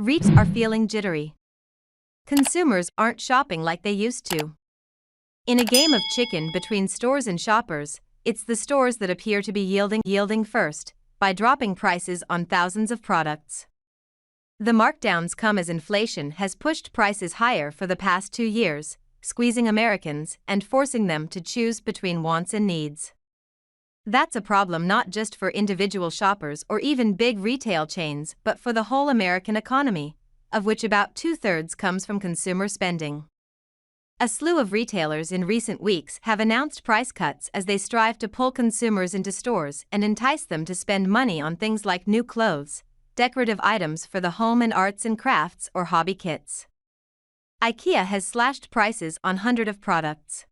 REITs are feeling jittery. Consumers aren't shopping like they used to. In a game of chicken between stores and shoppers, it's the stores that appear to be yielding first, by dropping prices on thousands of products. The markdowns come as inflation has pushed prices higher for the past 2 years, squeezing Americans and forcing them to choose between wants and needs. That's a problem not just for individual shoppers or even big retail chains, but for the whole American economy, of which about 2/3 comes from consumer spending. A slew of retailers in recent weeks have announced price cuts as they strive to pull consumers into stores and entice them to spend money on things like new clothes, decorative items for the home, and arts and crafts or hobby kits. IKEA has slashed prices on hundreds of products.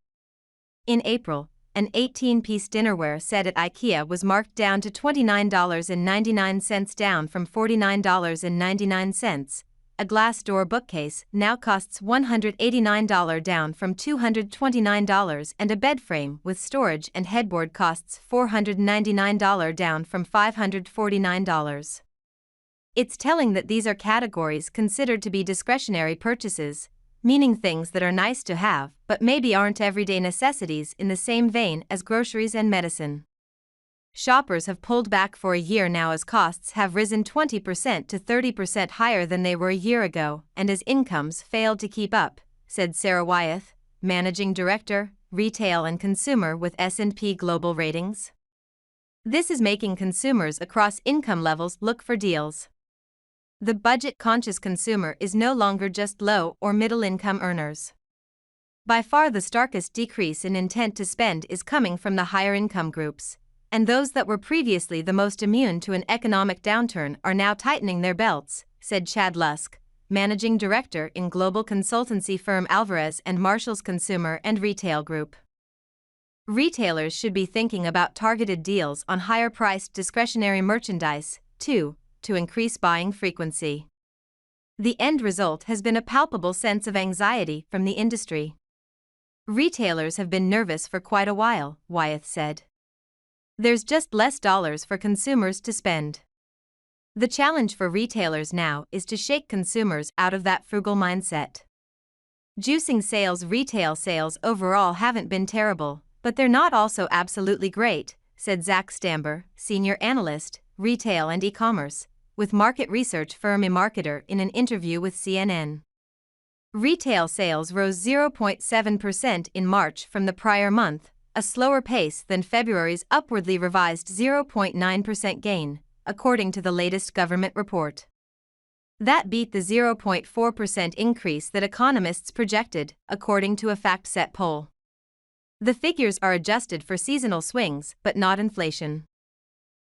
In April, an 18-piece dinnerware set at IKEA was marked down to $29.99, down from $49.99. A glass door bookcase now costs $189, down from $229, and a bed frame with storage and headboard costs $499, down from $549. It's telling that these are categories considered to be discretionary purchases, meaning things that are nice to have but maybe aren't everyday necessities in the same vein as groceries and medicine. Shoppers have pulled back for a year now as costs have risen 20% to 30% higher than they were a year ago, and as incomes failed to keep up, said Sarah Wyeth, Managing Director, Retail and Consumer with S&P Global Ratings. This is making consumers across income levels look for deals. The budget-conscious consumer is no longer just low or middle-income earners. By far the starkest decrease in intent to spend is coming from the higher-income groups, and those that were previously the most immune to an economic downturn are now tightening their belts, said Chad Lusk, Managing Director in global consultancy firm Alvarez & Marshall's Consumer and Retail Group. Retailers should be thinking about targeted deals on higher-priced discretionary merchandise, too, to increase buying frequency. The end result has been a palpable sense of anxiety from the industry. Retailers have been nervous for quite a while, Wyeth said. There's just less dollars for consumers to spend. The challenge for retailers now is to shake consumers out of that frugal mindset. Juicing sales. Retail sales overall haven't been terrible, but they're not also absolutely great, said Zach Stamber, Senior Analyst, Retail and E-commerce, with market research firm eMarketer, in an interview with CNN. Retail sales rose 0.7% in March from the prior month, a slower pace than February's upwardly revised 0.9% gain, according to the latest government report. That beat the 0.4% increase that economists projected, according to a FactSet poll. The figures are adjusted for seasonal swings but not inflation.